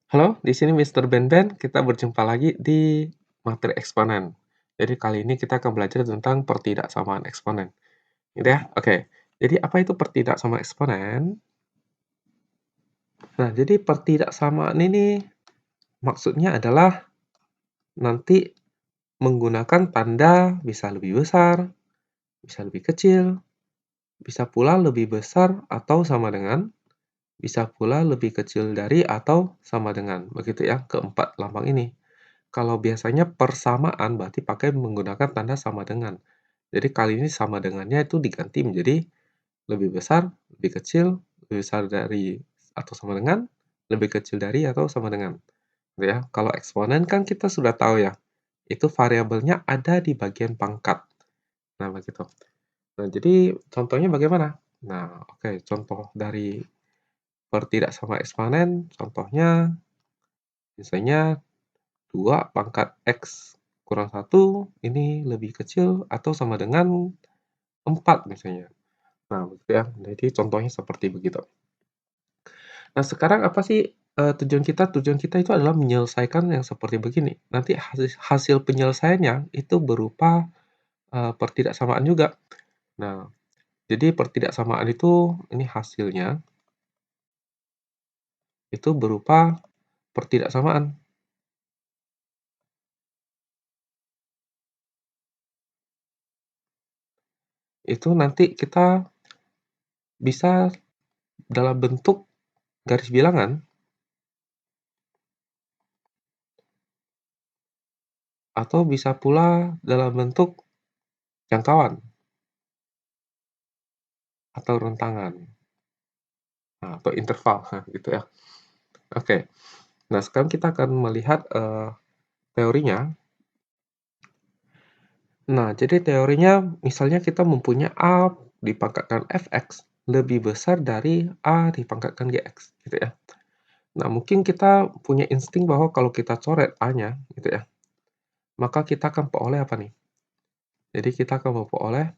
Halo, di sini Mister Ben. Kita berjumpa lagi di materi eksponen. Jadi kali ini kita akan belajar tentang pertidaksamaan eksponen. Gitu ya? Oke. Jadi apa itu pertidaksamaan eksponen? Nah, jadi pertidaksamaan ini maksudnya adalah nanti menggunakan tanda bisa lebih besar, bisa lebih kecil, bisa pula lebih besar atau sama dengan, bisa pula lebih kecil dari atau sama dengan. Begitu ya, keempat lambang ini. Kalau biasanya persamaan berarti pakai menggunakan tanda sama dengan. Jadi kali ini sama dengannya itu diganti menjadi lebih besar, lebih kecil, lebih besar dari atau sama dengan, lebih kecil dari atau sama dengan. Gitu ya. Kalau eksponen kan kita sudah tahu ya, itu variabelnya ada di bagian pangkat. Nah, begitu. Nah, jadi contohnya bagaimana? Nah, oke, contoh dari pertidaksamaan eksponen, contohnya misalnya 2 pangkat X kurang 1 ini lebih kecil atau sama dengan 4 misalnya. Nah, begitu ya. Jadi contohnya seperti begitu. Nah, sekarang apa sih, tujuan kita? Tujuan kita itu adalah menyelesaikan yang seperti begini. Nanti hasil penyelesaiannya itu berupa, pertidaksamaan juga. Nah, jadi pertidaksamaan itu ini hasilnya itu berupa pertidaksamaan. Itu nanti kita bisa dalam bentuk garis bilangan atau bisa pula dalam bentuk jangkauan atau rentangan, nah, atau interval, nah, gitu ya. Oke. Nah, sekarang kita akan melihat, teorinya. Nah, jadi teorinya misalnya kita mempunyai A dipangkatkan fx lebih besar dari A dipangkatkan gx, gitu ya. Nah, mungkin kita punya insting bahwa kalau kita coret A-nya, gitu ya, maka kita akan peroleh apa nih? Jadi kita akan memperoleh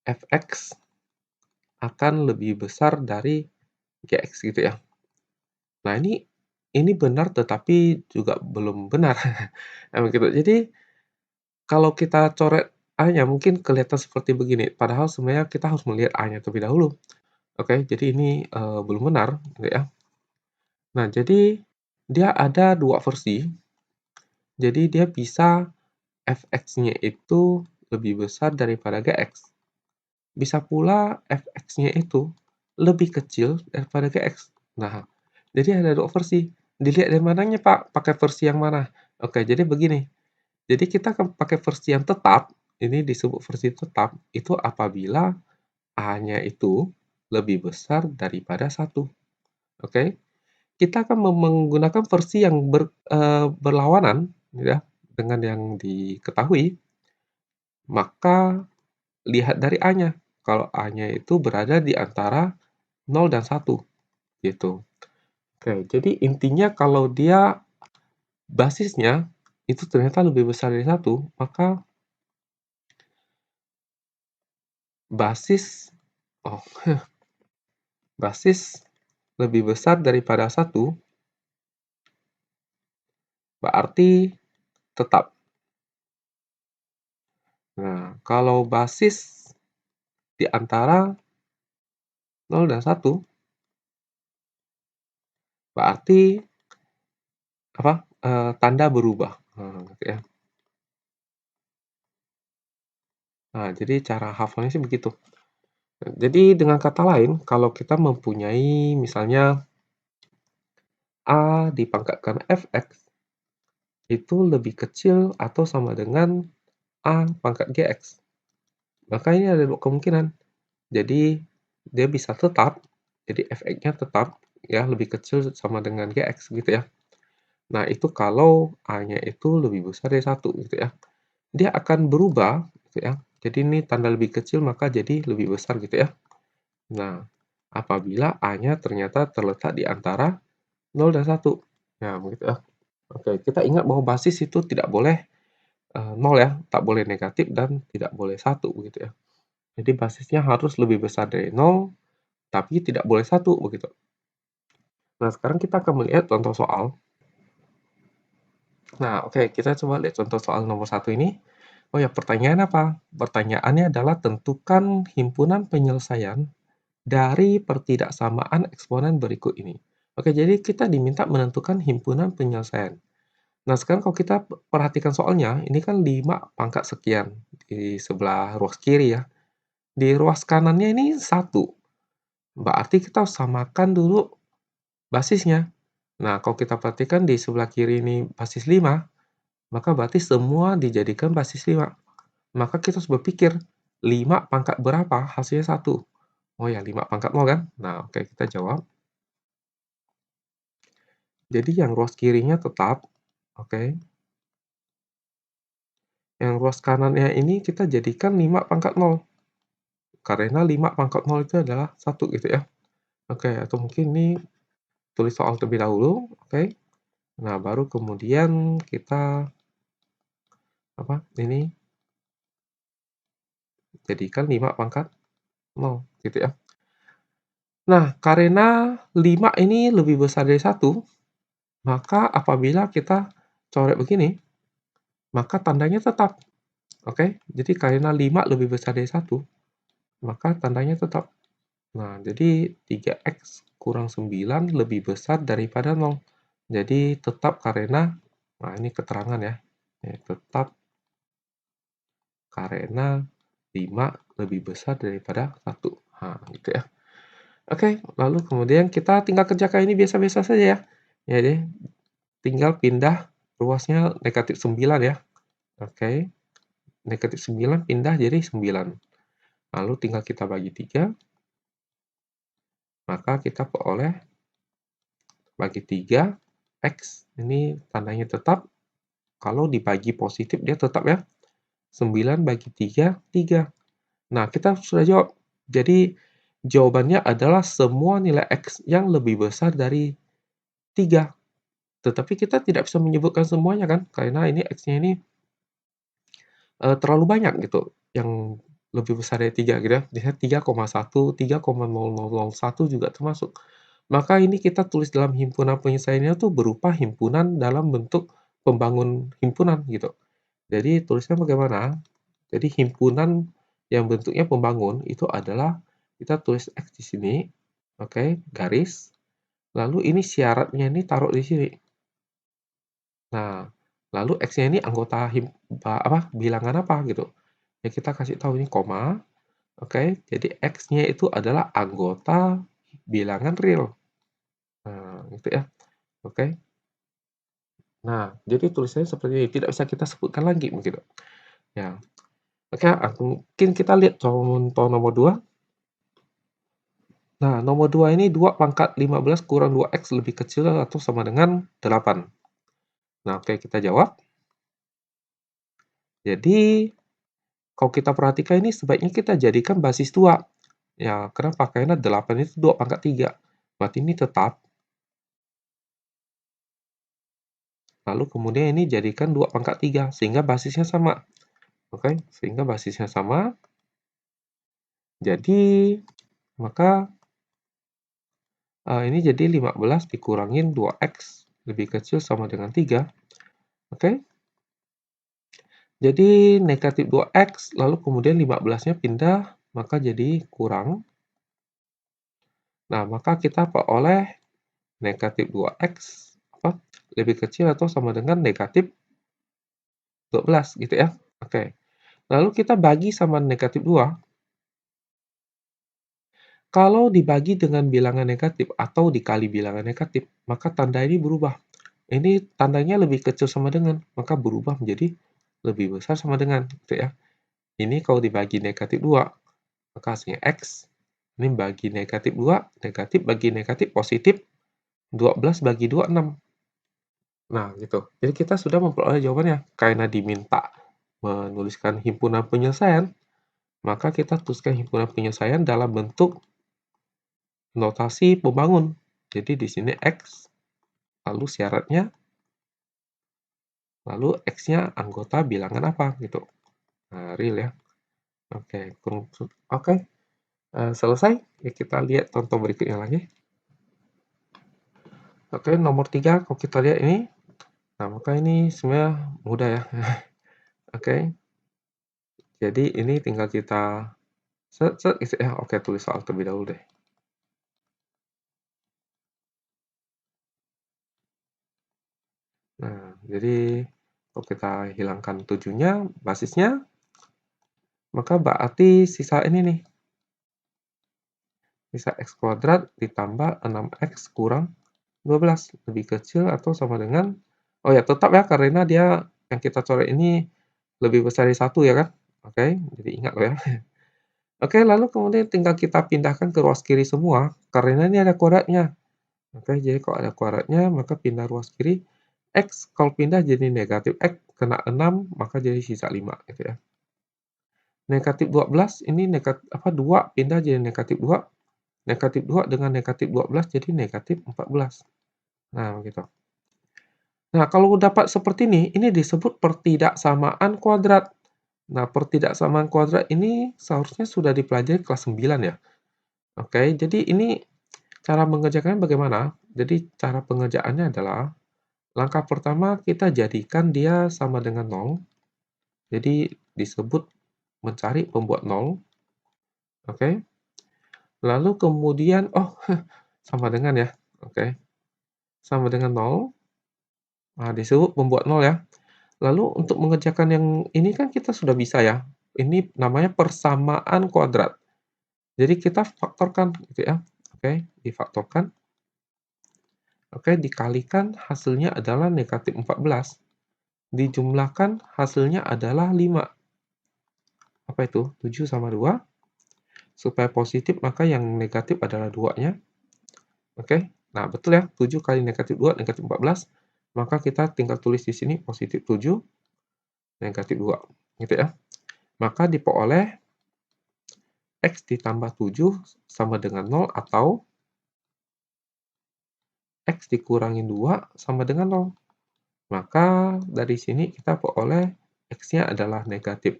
fx akan lebih besar dari gx, gitu ya. Nah, ini benar tetapi juga belum benar. Nah, begitu. Jadi, kalau kita coret A-nya mungkin kelihatan seperti begini, padahal sebenarnya kita harus melihat A-nya terlebih dahulu. Oke, jadi ini, belum benar, gitu ya. Nah, jadi dia ada 2 versi, jadi dia bisa fx-nya itu lebih besar daripada gx. Bisa pula fx-nya itu lebih kecil daripada gx. Nah, jadi ada 2 versi. Dilihat dari mananya, Pak, pakai versi yang mana? Oke, jadi begini. Jadi kita akan pakai versi yang tetap, ini disebut versi tetap, itu apabila A-nya itu lebih besar daripada 1. Oke? Kita akan menggunakan versi yang berlawanan, gitu ya, dengan yang diketahui, maka lihat dari A-nya. Kalau A-nya itu berada di antara 0 dan 1, gitu. Oke, jadi intinya kalau dia basisnya itu ternyata lebih besar dari 1, maka basis oh, basis lebih besar daripada 1 berarti tetap. Nah, kalau basis di antara 0 dan 1 berarti apa, tanda berubah. Nah, gitu ya. Nah, jadi cara hafalnya sih begitu. Jadi dengan kata lain, kalau kita mempunyai misalnya A dipangkatkan fx itu lebih kecil atau sama dengan A pangkat gx. Maka ini ada 2 kemungkinan. Jadi dia bisa tetap, jadi fx-nya tetap ya lebih kecil sama dengan gx gitu ya. Nah, itu kalau A-nya itu lebih besar dari 1 gitu ya. Dia akan berubah gitu ya. Jadi ini tanda lebih kecil maka jadi lebih besar gitu ya. Nah, apabila A-nya ternyata terletak di antara 0 dan 1. Nah, begitu ya. Oke, kita ingat bahwa basis itu tidak boleh 0 ya, tak boleh negatif dan tidak boleh 1 begitu ya. Jadi basisnya harus lebih besar dari 0, tapi tidak boleh 1 begitu. Nah, sekarang kita akan melihat contoh soal. Nah, oke, kita coba lihat contoh soal nomor 1 ini. Oh ya, pertanyaan apa? Pertanyaannya adalah tentukan himpunan penyelesaian dari pertidaksamaan eksponen berikut ini. Oke, jadi kita diminta menentukan himpunan penyelesaian. Nah, sekarang kalau kita perhatikan soalnya, ini kan 5 pangkat sekian di sebelah ruas kiri ya. Di ruas kanannya ini 1. Berarti kita harus samakan dulu basisnya. Nah, kalau kita perhatikan di sebelah kiri ini basis 5, maka berarti semua dijadikan basis 5. Maka kita harus berpikir, 5 pangkat berapa? Hasilnya 1. Oh ya, 5 pangkat 0 kan? Nah, oke, kita jawab. Jadi yang ruas kirinya tetap, oke. Yang ruas kanannya ini kita jadikan 5 pangkat 0. Karena 5 pangkat 0 itu adalah 1 gitu ya. Oke, atau mungkin ini tulis soal terlebih dahulu, oke. Nah, baru kemudian kita ini jadikan 5 pangkat 0 gitu ya. Nah, karena 5 ini lebih besar dari 1, maka apabila kita coret begini, maka tandanya tetap. Oke, jadi karena 5 lebih besar dari 1, maka tandanya tetap. Nah, jadi 3x kurang 9 lebih besar daripada 0. Jadi tetap karena, nah ini keterangan ya, tetap karena 5 lebih besar daripada 1. Nah, gitu ya. Oke, lalu kemudian kita tinggal kerjakan ini biasa-biasa saja ya. Jadi, tinggal pindah ruasnya negatif 9 ya. Oke, negatif 9 pindah jadi 9. Lalu tinggal kita bagi 3, maka kita peroleh bagi 3, X ini tandanya tetap. Kalau dibagi positif dia tetap ya. 9 bagi 3, 3. Nah, kita sudah jawab. Jadi, jawabannya adalah semua nilai X yang lebih besar dari 3. Tetapi kita tidak bisa menyebutkan semuanya kan, karena ini X-nya ini terlalu banyak gitu, yang lebih besar dari 3 gitu ya. Misalnya 3,1, 3,0001 juga termasuk. Maka ini kita tulis dalam himpunan penyelesaiannya tuh berupa himpunan dalam bentuk pembangun himpunan gitu. Jadi tulisnya bagaimana? Jadi himpunan yang bentuknya pembangun itu adalah kita tulis X di sini, oke, garis, lalu ini syaratnya ini taruh di sini. Nah, lalu X-nya ini anggota bilangan apa gitu. Ya kita kasih tahu ini koma, oke. Jadi X-nya itu adalah anggota bilangan real. Nah, gitu ya. Oke. Nah, jadi tulisannya seperti ini, tidak bisa kita sebutkan lagi begitu. Ya. Oke, mungkin kita lihat contoh nomor 2. Nah, nomor 2 ini 2 pangkat 15 kurang 2x lebih kecil atau sama dengan 8. Nah, oke, kita jawab. Jadi, kalau kita perhatikan ini sebaiknya kita jadikan basis 2. Ya, kenapa? Karena 8 itu 2 pangkat 3. Berarti ini tetap. Lalu kemudian ini jadikan 2 pangkat 3, sehingga basisnya sama. Oke, sehingga basisnya sama. Jadi, maka ini jadi 15 dikurangin 2x lebih kecil sama dengan 3. Oke, jadi negatif 2x, lalu kemudian 15-nya pindah, maka jadi kurang. Nah, maka kita peroleh negatif 2x lebih kecil atau sama dengan negatif 12 gitu ya. Oke. Lalu kita bagi sama negatif 2. Kalau dibagi dengan bilangan negatif atau dikali bilangan negatif, maka tanda ini berubah. Ini tandanya lebih kecil sama dengan, maka berubah menjadi lebih besar sama dengan, gitu ya. Ini kalau dibagi negatif 2, maka hasilnya X. Ini bagi negatif 2, negatif bagi negatif positif, 12 bagi 2, 6. Nah, gitu. Jadi kita sudah memperoleh jawabannya. Karena diminta menuliskan himpunan penyelesaian, maka kita tuliskan himpunan penyelesaian dalam bentuk notasi pembangun. Jadi di sini X, lalu syaratnya, lalu X-nya anggota bilangan apa gitu. Nah, real ya. Oke, selesai. Ya, kita lihat contoh berikutnya lagi. Oke, nomor 3 kalau kita lihat ini, nah maka ini sebenarnya mudah ya. Oke, jadi ini tinggal kita set set gitu ya. Oke, tulis soal terlebih dahulu deh. Nah, jadi kalau kita hilangkan 7-nya, basisnya, maka berarti sisa ini nih, sisa x kuadrat ditambah 6x kurang 12 lebih kecil atau sama dengan, oh ya tetap ya karena dia yang kita coret ini lebih besar dari 1 ya kan? Oke, jadi ingat loh ya. Oke, lalu kemudian tinggal kita pindahkan ke ruas kiri semua, karena ini ada kuadratnya. Oke, jadi kalau ada kuadratnya, maka pindah ruas kiri, X kalau pindah jadi negatif X, kena 6, maka jadi sisa 5, gitu ya. Negatif 12, ini negatif, 2, pindah jadi negatif 2, negatif 2 dengan negatif 12 jadi negatif 14. Nah, begitu. Nah, kalau dapat seperti ini disebut pertidaksamaan kuadrat. Nah, pertidaksamaan kuadrat ini seharusnya sudah dipelajari kelas 9 ya. Oke, jadi ini cara mengerjakannya bagaimana? Jadi cara pengerjaannya adalah langkah pertama kita jadikan dia sama dengan 0. Jadi disebut mencari pembuat 0. Oke. Lalu kemudian sama dengan ya. Oke. Sama dengan 0. Nah, disebut pembuat 0 ya. Lalu untuk mengerjakan yang ini kan kita sudah bisa ya. Ini namanya persamaan kuadrat. Jadi kita faktorkan gitu ya. Oke, difaktorkan. Oke, dikalikan hasilnya adalah negatif 14. Dijumlahkan hasilnya adalah 5. Apa itu? 7 sama 2. Supaya positif maka yang negatif adalah 2-nya. Oke. Nah, betul ya. 7 kali negatif 2, negatif 14. Maka kita tinggal tulis di sini positif 7, negatif 2. Gitu ya. Maka diperoleh X ditambah 7 sama dengan 0 atau X dikurangi 2 sama dengan 0. Maka dari sini kita peroleh X-nya adalah negatif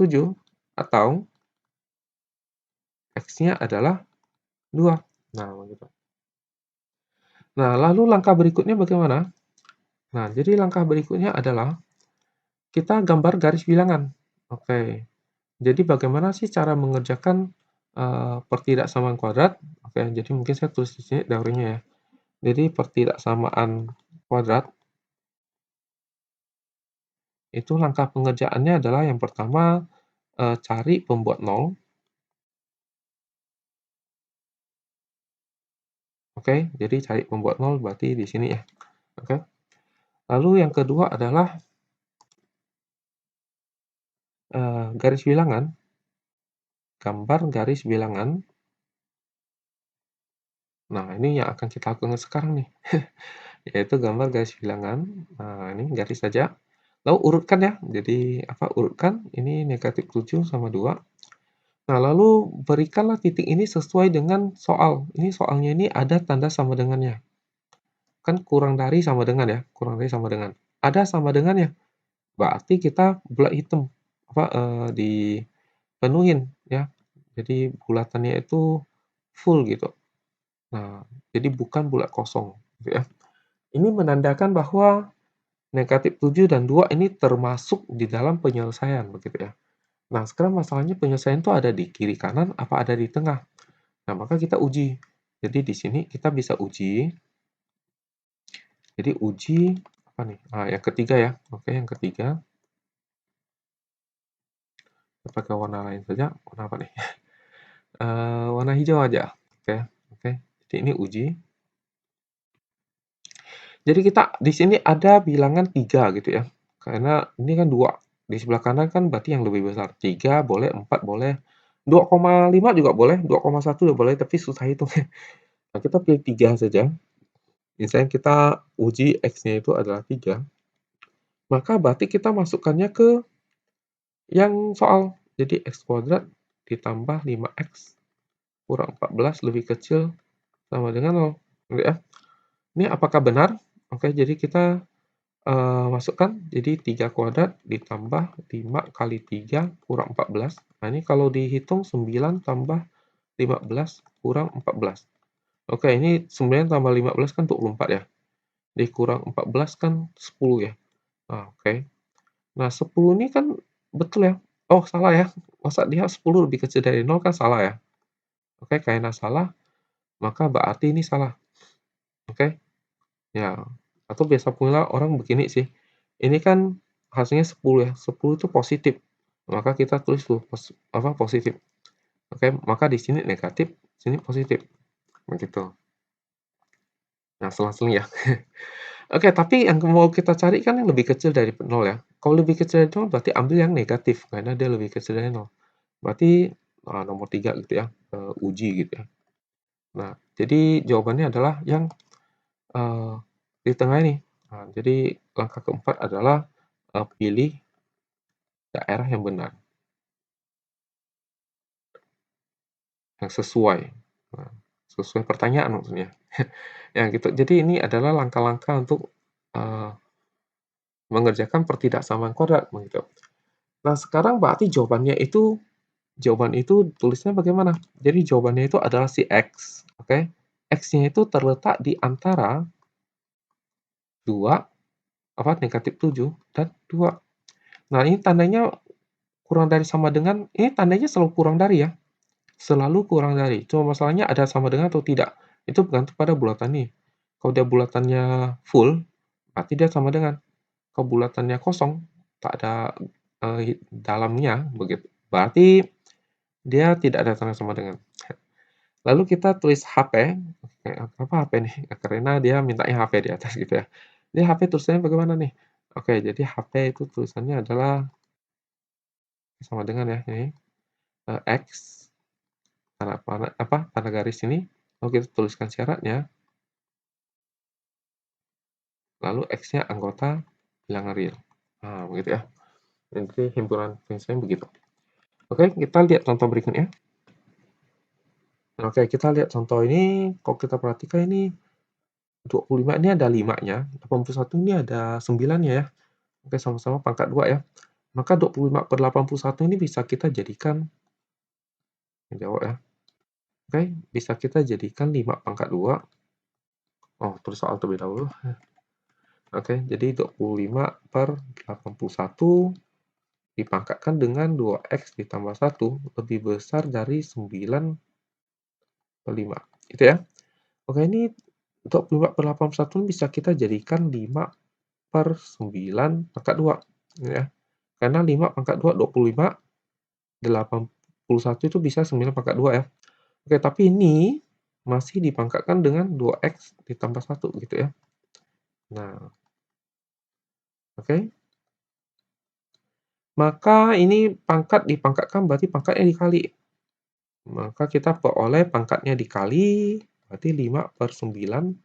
7 atau X-nya adalah 2. Nah, begitu. Nah, lalu langkah berikutnya bagaimana? Nah, jadi langkah berikutnya adalah kita gambar garis bilangan. Oke. Jadi bagaimana sih cara mengerjakan pertidaksamaan kuadrat? Oke, jadi mungkin saya tulis di sini teorinya ya. Jadi pertidaksamaan kuadrat itu langkah pengerjaannya adalah yang pertama cari pembuat 0. Oke, jadi cari pembuat 0 berarti di sini ya. Oke. Lalu yang kedua adalah garis bilangan, gambar garis bilangan. Nah, ini yang akan kita lakukan sekarang nih. Yaitu gambar garis bilangan. Nah, ini garis saja. Lalu urutkan ya. Jadi, urutkan. Ini negatif 7 sama 2. Nah, lalu berikanlah titik ini sesuai dengan soal. Ini soalnya ini ada tanda sama dengannya. Kan kurang dari sama dengan ya. Kurang dari sama dengan. Ada sama dengannya. Berarti kita bulat hitam. Dipenuhin ya. Jadi bulatannya itu full gitu. Nah, jadi bukan bulat kosong gitu ya. Ini menandakan bahwa negatif 7 dan 2 ini termasuk di dalam penyelesaian begitu ya. Nah, sekarang masalahnya penyelesaian itu ada di kiri kanan apa ada di tengah. Nah, maka kita uji. Jadi di sini kita bisa uji. Jadi uji apa nih? Yang ketiga ya. Oke, yang ketiga. Kita pakai warna lain saja. Warna apa nih? Warna hijau aja. Oke, oke. Jadi ini uji. Jadi kita di sini ada bilangan 3 gitu ya. Karena ini kan 2. Di sebelah kanan kan berarti yang lebih besar. 3 boleh, 4 boleh, 2,5 juga boleh, 2,1 juga boleh, tapi susah hitung. Nah, kita pilih 3 saja. Misalnya kita uji X-nya itu adalah 3. Maka berarti kita masukkannya ke yang soal. Jadi X kuadrat ditambah 5X kurang 14 lebih kecil sama dengan 0. Gitu ya. Ini apakah benar? Oke, jadi kita masukkan, jadi 3 kuadrat ditambah 5 kali 3 kurang 14. Nah, ini kalau dihitung 9 tambah 15 kurang 14. Oke, ini 9 tambah 15 kan 24 ya, dikurang 14 kan 10 ya. Oke. Nah, 10 ini kan betul ya, oh salah ya, masa dia 10 lebih kecil dari 0 kan salah ya. Oke, karena salah, maka berarti ini salah, oke. Ya, atau biasa pula orang begini sih, ini kan hasilnya 10 ya, 10 itu positif, maka kita tulis tuh positif. Oke, maka di sini negatif, sini positif, begitu. Nah, selang-seling ya. Oke, tapi yang mau kita cari kan yang lebih kecil dari 0 ya. Kalau lebih kecil dari 0 berarti ambil yang negatif, karena dia lebih kecil dari 0. Berarti, nomor 3 gitu ya, uji gitu ya. Nah, jadi jawabannya adalah yang, eee, di tengah ini. Nah, jadi langkah keempat adalah, pilih daerah yang benar, yang sesuai. Nah, sesuai pertanyaan maksudnya. Ya gitu. Jadi ini adalah langkah-langkah untuk, eee, mengerjakan pertidaksamaan kuadrat begitu. Nah, sekarang berarti jawaban itu tulisnya bagaimana? Jadi jawabannya itu adalah si X, oke. X-nya itu terletak di antara 2 negatif 7 dan 2. Nah, ini tandanya kurang dari sama dengan ini tandanya selalu kurang dari ya, selalu kurang dari. Cuma masalahnya ada sama dengan atau tidak, itu bergantung pada bulatan nih. Kalau dia bulatannya full, berarti dia sama dengan. Kalau bulatannya kosong, tak ada, dalamnya, begitu, berarti dia tidak ada tanda sama dengan. Lalu kita tulis HP, kenapa HP nih? Karena dia mintanya HP di atas gitu ya. Ini HP tulisannya bagaimana nih? Oke, jadi HP itu tulisannya adalah sama dengan ya ini, X tanda garis ini, lalu kita tuliskan syaratnya, lalu X-nya anggota bilangan real. Nah, begitu ya. Jadi himpunan prinsipnya begitu. Oke, kita lihat contoh berikutnya. Oke, kita lihat contoh ini, kalau kita perhatikan ini 25 ini ada 5-nya, 81 ini ada 9-nya ya. Oke, sama-sama pangkat 2 ya. Maka 25/81 ini bisa kita jadikan jawab ya. Oke, bisa kita jadikan 5 pangkat 2. Oh, tulis soal terlebih dahulu. Oke, jadi 25/81 dipangkatkan dengan 2x ditambah 1 lebih besar dari 9/5. Gitu ya. Oke, ini 25/81 bisa kita jadikan 5/9 pangkat 2, ya. Karena 5 pangkat 2, 25, 81 itu bisa 9 pangkat 2 ya. Oke, tapi ini masih dipangkatkan dengan 2x ditambah 1 gitu ya. Nah, oke. Maka ini pangkat dipangkatkan berarti pangkatnya dikali. Maka kita peroleh pangkatnya dikali, berarti 5/9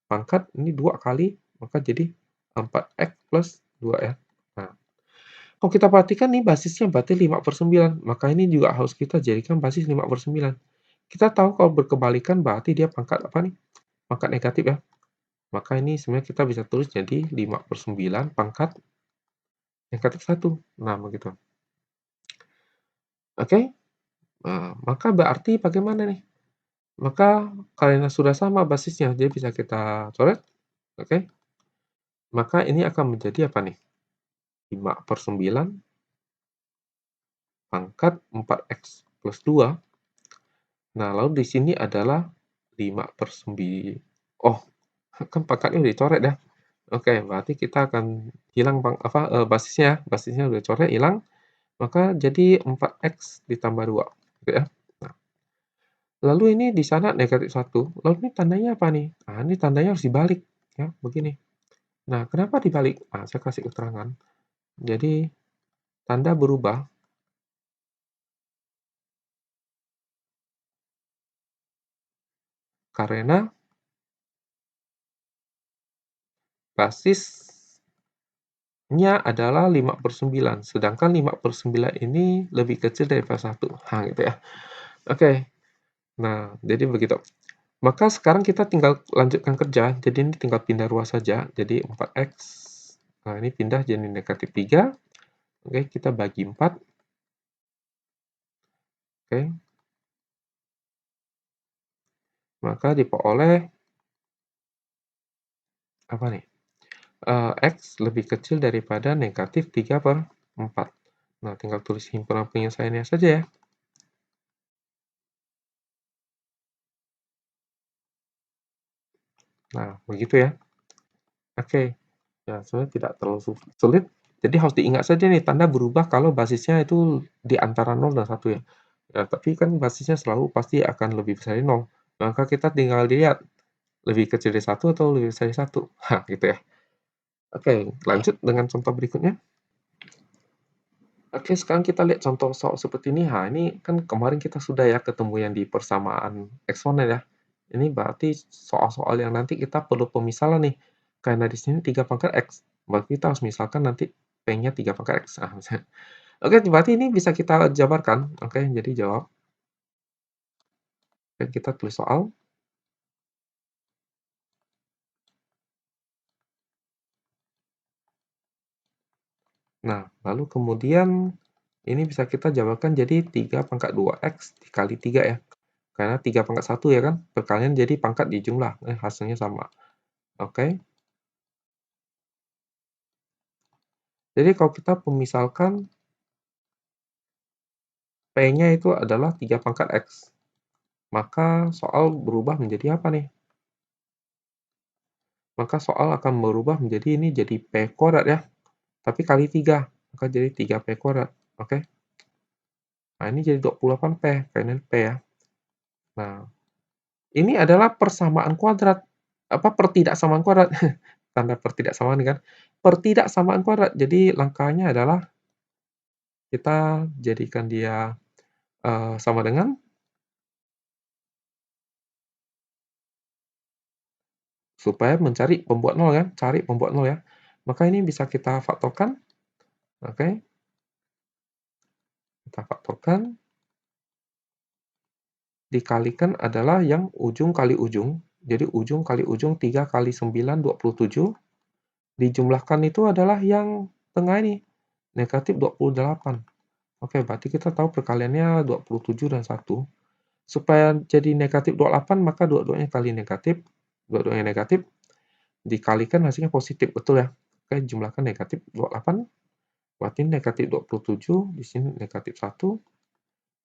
pangkat ini 2 kali, maka jadi 4x plus 2 ya. Nah, kalau kita perhatikan nih basisnya berarti 5/9, maka ini juga harus kita jadikan basis 5/9. Kita tahu kalau berkebalikan berarti dia pangkat apa nih? Pangkat negatif ya. Maka ini sebenarnya kita bisa tulis jadi 5/9 pangkat negatif 1. Nah, begitu. Oke? Nah, maka berarti bagaimana nih? Maka karena sudah sama basisnya, jadi bisa kita coret, oke? Maka ini akan menjadi apa nih? 5/9 pangkat 4x plus 2. Nah, lalu di sini adalah 5/9. Oh, kan pangkatnya udah dicoret ya. Oke, berarti kita akan hilang basisnya, basisnya udah coret, hilang, maka jadi 4x ditambah 2, gitu ya. Nah, lalu ini di sana negatif 1, lalu ini tandanya apa nih? Nah, ini tandanya harus dibalik, ya, begini. Nah, kenapa dibalik? Nah, saya kasih keterangan. Jadi, tanda berubah karena basisnya adalah 5/9, sedangkan 5/9 ini lebih kecil daripada 1. Nah, gitu ya. Oke. Nah, jadi begitu. Maka sekarang kita tinggal lanjutkan kerja, jadi ini tinggal pindah ruas saja, jadi 4x, nah ini pindah jadi negatif 3, oke, kita bagi 4, oke. maka diperoleh apa nih? X lebih kecil daripada negatif 3/4. Nah, tinggal tulis himpunan penyelesaiannya saja ya. Nah, begitu ya. Oke. Ya, sebenarnya tidak terlalu sulit. Jadi harus diingat saja nih, tanda berubah kalau basisnya itu di antara 0 dan 1 ya. Ya, tapi kan basisnya selalu pasti akan lebih besar dari 0. Maka kita tinggal dilihat, lebih kecil dari 1 atau lebih besar dari 1. Hah, gitu ya. Oke, lanjut dengan contoh berikutnya. Oke, sekarang kita lihat contoh soal seperti ini. Nah, ini kan kemarin kita sudah ya ketemu yang di persamaan eksponen ya. Ini berarti soal-soal yang nanti kita perlu pemisalan nih. Karena di sini 3 pangkat X. Berarti kita harus misalkan nanti P-nya 3 pangkat X. Nah, oke, berarti ini bisa kita jabarkan. Oke, jadi jawab. Oke, kita tulis soal. Nah, lalu kemudian ini bisa kita jabarkan jadi 3 pangkat 2X dikali 3 ya. Karena 3 pangkat 1 ya kan, perkalian jadi pangkat di jumlah. Hasilnya sama. Oke. Jadi kalau kita pemisalkan P-nya itu adalah 3 pangkat X, maka soal berubah menjadi apa nih? Maka soal akan berubah menjadi ini jadi P kuadrat ya, tapi kali 3, maka jadi 3P kuadrat. Oke. Nah, ini jadi 28P, karena P ya. Nah, ini adalah persamaan kuadrat. Apa, pertidaksamaan kuadrat. Tanda pertidaksamaan kan. Pertidaksamaan kuadrat. Jadi langkahnya adalah kita jadikan dia sama dengan supaya mencari pembuat 0 kan, cari pembuat 0 ya. Maka ini bisa kita faktorkan. Oke. Kita faktorkan. Dikalikan adalah yang ujung kali ujung. Jadi ujung kali ujung 3 kali 9, 27. Dijumlahkan itu adalah yang tengah ini, negatif 28. Oke, berarti kita tahu perkaliannya 27 dan 1. Supaya jadi negatif 28, maka dua-duanya kali negatif. Dua-duanya negatif, dikalikan hasilnya positif, betul ya? Oke, jumlahkan negatif 28, berarti negatif 27, di sini negatif 1.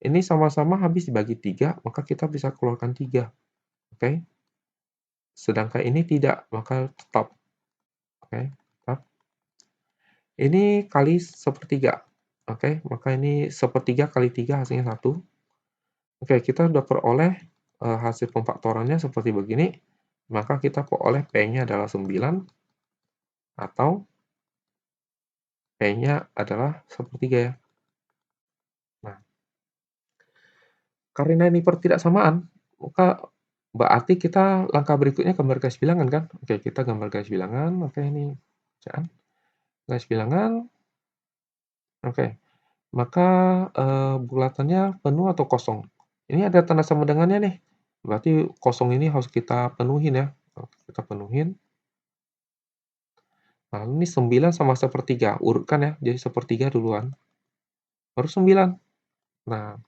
Ini sama-sama habis dibagi 3, maka kita bisa keluarkan 3. Oke. Sedangkan ini tidak, maka tetap. Oke, tetap. Ini kali sepertiga. Oke, maka ini sepertiga kali 3 hasilnya 1. Oke, kita sudah peroleh hasil pemfaktorannya seperti begini. Maka kita peroleh P-nya adalah 9 atau P-nya adalah sepertiga ya. Nah, karena ini pertidaksamaan, maka berarti kita langkah berikutnya gambar garis bilangan kan? Oke, kita gambar garis bilangan. Oke, ini bacaan. Garis bilangan. Oke, maka bulatannya penuh atau kosong? Ini ada tanda sama dengannya nih. Berarti kosong ini harus kita penuhin ya. Oke, kita penuhin. Nah, ini 9 sama sepertiga. Urutkan ya. Jadi sepertiga duluan. Baru 9. Nah,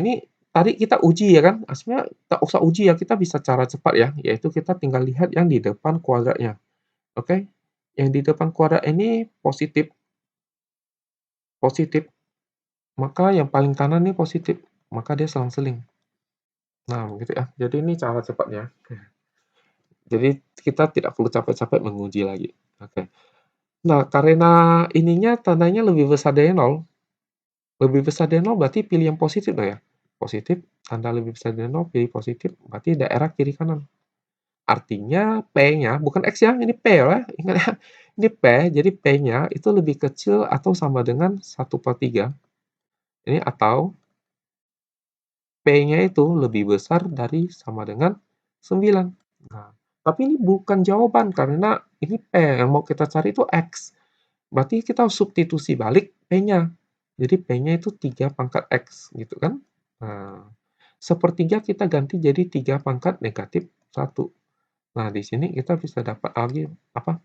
ini tadi kita uji ya kan. Sebenarnya tak usah uji ya. Kita bisa cara cepat ya. Yaitu kita tinggal lihat yang di depan kuadratnya. Oke. Yang di depan kuadrat ini positif. Positif. Maka yang paling kanan ini positif. Maka dia selang-seling. Nah, begitu ya. Jadi ini cara cepatnya. Jadi kita tidak perlu capek-capek menguji lagi. Oke. Nah, karena ininya tandanya lebih besar dari 0, lebih besar dari 0 berarti pilih yang positif dong ya. Positif, tanda lebih besar dari 0, pilih positif, berarti daerah kiri kanan. Artinya P-nya, bukan X ya, ini P ya, ingat ya. Ini P, jadi P-nya itu lebih kecil atau sama dengan 1/3. Ini atau P-nya itu lebih besar dari sama dengan 9. Nah, tapi ini bukan jawaban karena ini P, yang mau kita cari itu X. Berarti kita substitusi balik P-nya. Jadi P-nya itu 3 pangkat X, gitu kan. Nah, sepertiga kita ganti jadi 3 pangkat negatif 1. Nah, di sini kita bisa dapat lagi, apa,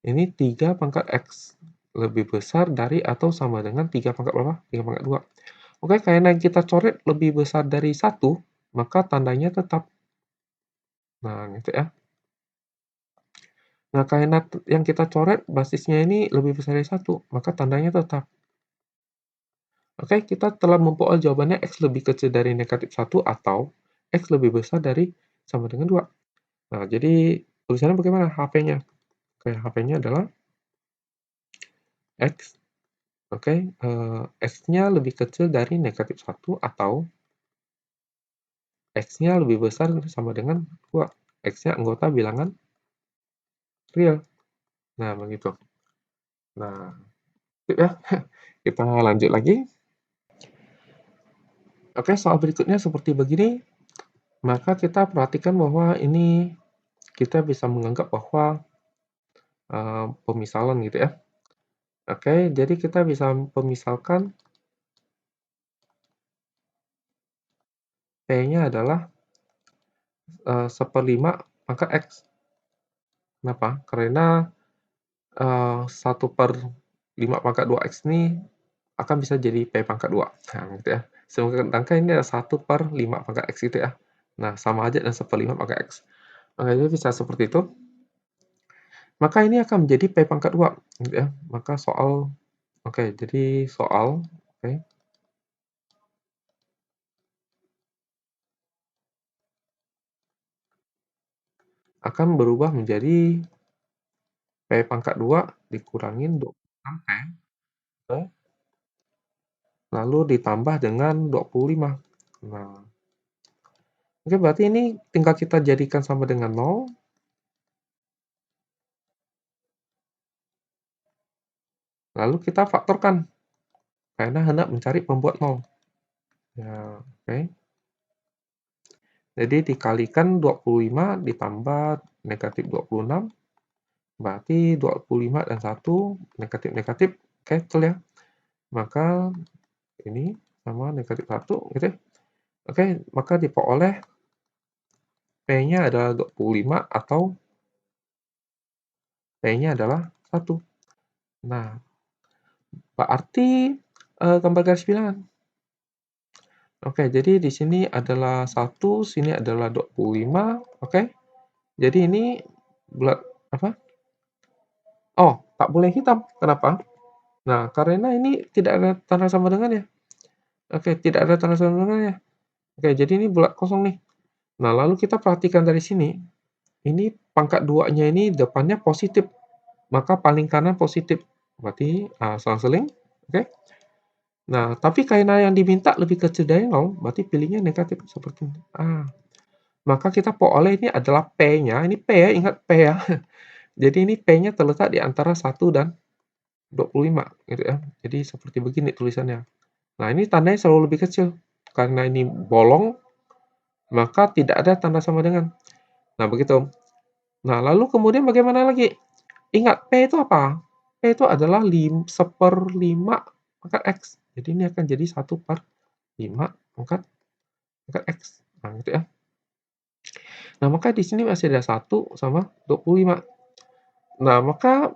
ini 3 pangkat X. Lebih besar dari atau sama dengan 3 pangkat berapa? 3 pangkat 2. Oke, karena kita coret lebih besar dari 1, maka tandanya tetap. Nah, gitu ya. Nah, karena yang kita coret basisnya ini lebih besar dari satu, maka tandanya tetap. Oke, kita telah memperoleh jawabannya X lebih kecil dari negatif satu atau X lebih besar dari sama dengan 2. Nah, jadi tulisannya bagaimana? HP-nya. Oke, HP-nya adalah X. Oke, X-nya lebih kecil dari negatif satu atau X-nya lebih besar sama dengan 2. X-nya anggota bilangan real. Nah, begitu. Nah, sip ya. Kita lanjut lagi. Oke, soal berikutnya seperti begini. Maka kita perhatikan bahwa ini kita bisa menganggap bahwa pemisalan gitu ya. Oke, jadi kita bisa pemisalkan P-nya adalah 1/5 pangkat X. Kenapa? Karena 1/5 pangkat 2X ini akan bisa jadi P pangkat 2. Nah, gitu ya. Sedangkan ini adalah 1/5 pangkat X gitu ya. Nah, sama aja dengan 1/5 pangkat X. Maka itu bisa seperti itu. Maka ini akan menjadi P pangkat 2. Gitu ya. Maka soal, oke, jadi soal, oke, akan berubah menjadi P pangkat 2 dikurangin 26 P, oke, lalu ditambah dengan 25. Nah, oke, berarti ini tinggal kita jadikan sama dengan 0, lalu kita faktorkan, karena hendak mencari pembuat 0. Ya, oke. Jadi dikalikan 25 ditambah negatif 26, berarti 25 dan 1 negatif-negatif cancel ya. Maka ini sama negatif 1 gitu ya. Oke, maka diperoleh P-nya adalah 25 atau P-nya adalah 1. Nah, berarti gambar garis bilangan. Oke, jadi di sini adalah 1, sini adalah 25, oke. Jadi ini bulat apa? Oh, tak boleh hitam. Kenapa? Nah, karena ini tidak ada tanda sama dengannya. Oke, tidak ada tanda sama dengannya. Oke, jadi ini bulat kosong nih. Nah, lalu kita perhatikan dari sini. Ini pangkat 2-nya ini depannya positif. Maka paling kanan positif. Berarti selang-seling. Oke. Nah, tapi karena yang diminta lebih kecil dari 0, berarti pilihnya negatif seperti ini. Maka kita peroleh ini adalah P-nya. Ini P ya, ingat P ya. Jadi ini P-nya terletak di antara 1 dan 25 gitu ya. Jadi seperti begini tulisannya. Nah, ini tandanya selalu lebih kecil. Karena ini bolong, maka tidak ada tanda sama dengan. Nah, begitu. Nah, lalu kemudian bagaimana lagi? Ingat, P itu apa? P itu adalah 1/5 pangkat X. Jadi ini akan jadi 1/5 pangkat X. Nah, gitu ya. Nah, maka di sini masih ada 1 sama 25. Nah, maka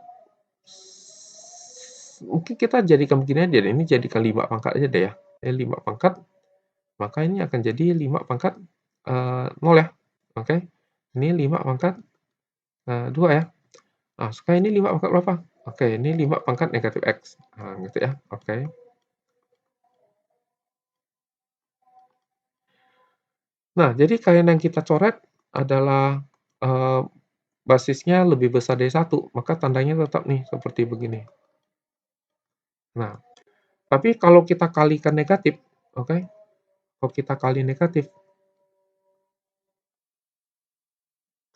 mungkin kita jadikan begini aja deh, ini jadikan 5 pangkat aja deh ya. 5 pangkat, maka ini akan jadi 5 pangkat 0 ya. Oke. Ini 5 pangkat 2 ya. Nah, sekarang ini 5 pangkat berapa? Oke, ini 5 pangkat negatif X. Nah, gitu ya. Oke. Nah, jadi kalian yang kita coret adalah basisnya lebih besar dari 1, maka tandanya tetap nih seperti begini. Nah, tapi kalau kita kalikan negatif, oke, kalau kita kali negatif,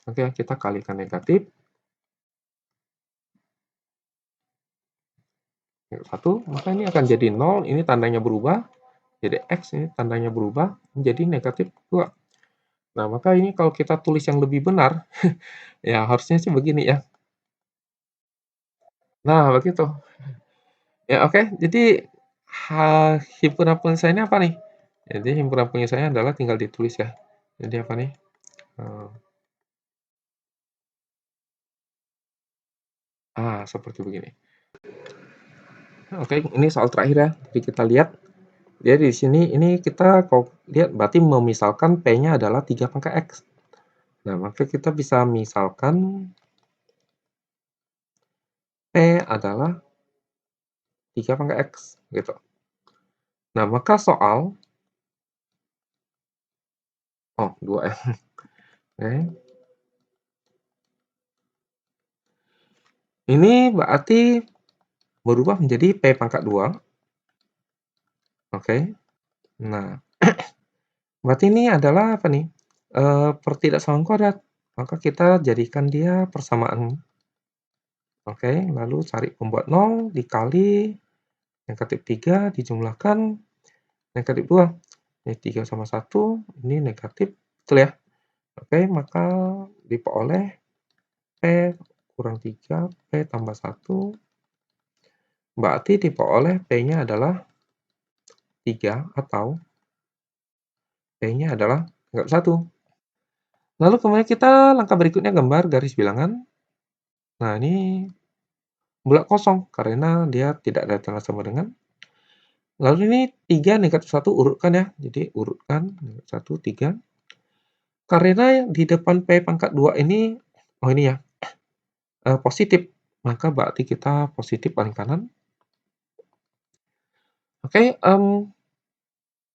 oke, kita kalikan negatif, 1, maka ini akan jadi 0, ini tandanya berubah, jadi X ini tandanya berubah menjadi negatif 2. Nah, maka ini kalau kita tulis yang lebih benar, ya harusnya sih begini ya. Nah, begitu. Ya, oke. Jadi, himpunan penyelesaiannya apa nih? Jadi himpunan penyelesaiannya adalah tinggal ditulis ya. Jadi apa nih? Eee, seperti begini. Oke, ini soal terakhir ya. Jadi kita lihat, jadi di sini ini kita kalau lihat berarti memisalkan P-nya adalah 3 pangkat X. Nah, maka kita bisa misalkan P adalah 3 pangkat X, gitu. Nah, maka soal oh, 2 ya, oke. Ini berarti berubah menjadi P pangkat 2, oke. Nah, berarti ini adalah apa nih, pertidaksamaan kuadrat. Maka kita jadikan dia persamaan, oke. Lalu cari pembuat 0 dikali negatif 3 dijumlahkan negatif 2. Ini 3 sama 1, ini negatif, betul ya? Oke, maka diperoleh P kurang 3, P tambah 1, berarti diperoleh P-nya adalah 3 atau P-nya adalah negatif 1. Lalu kemudian kita langkah berikutnya gambar garis bilangan. Nah, ini bulat kosong karena dia tidak ada tanda sama dengan. Lalu ini 3 negatif 1 urutkan ya. Jadi urutkan negatif 1, 3. Karena di depan P pangkat 2 ini, oh ini ya, positif, maka berarti kita positif paling kanan. Oke,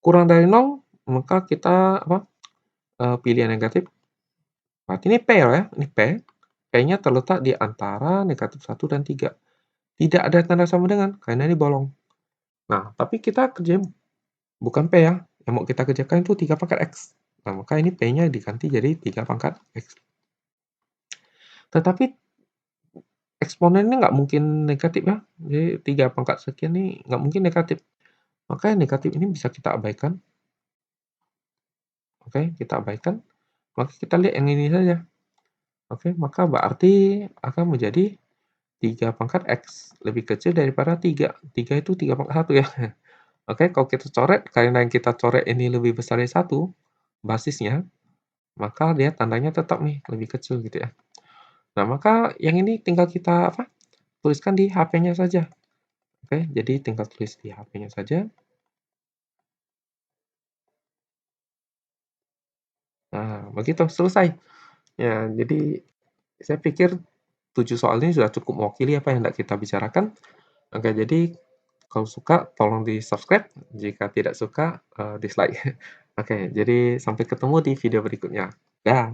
kurang dari 0, maka kita apa, pilih yang negatif. Berarti ini P ya, ini P. P-nya terletak di antara negatif 1 dan 3. Tidak ada tanda sama dengan, karena ini bolong. Nah, tapi kita kerjain bukan P ya, yang mau kita kerjakan itu 3 pangkat X. Nah, maka ini P-nya diganti jadi 3 pangkat X. Tetapi eksponen ini nggak mungkin negatif ya, jadi 3 pangkat sekian ini nggak mungkin negatif. Maka yang negatif ini bisa kita abaikan. Oke, kita abaikan. Maka kita lihat yang ini saja. Oke, maka berarti akan menjadi 3 pangkat X lebih kecil daripada 3. 3 itu 3 pangkat 1 ya. Oke, kalau kita coret, karena yang kita coret ini lebih besar dari 1, basisnya, maka dia tandanya tetap nih, lebih kecil gitu ya. Nah, maka yang ini tinggal kita apa, tuliskan di HP-nya saja. Oke, jadi tinggal tulis di HP-nya saja. Nah, begitu, selesai. Ya, jadi saya pikir 7 soal ini sudah cukup mewakili apa yang hendak kita bicarakan. Oke, jadi kalau suka tolong di-subscribe, jika tidak suka, dislike. Oke, jadi sampai ketemu di video berikutnya. Dah.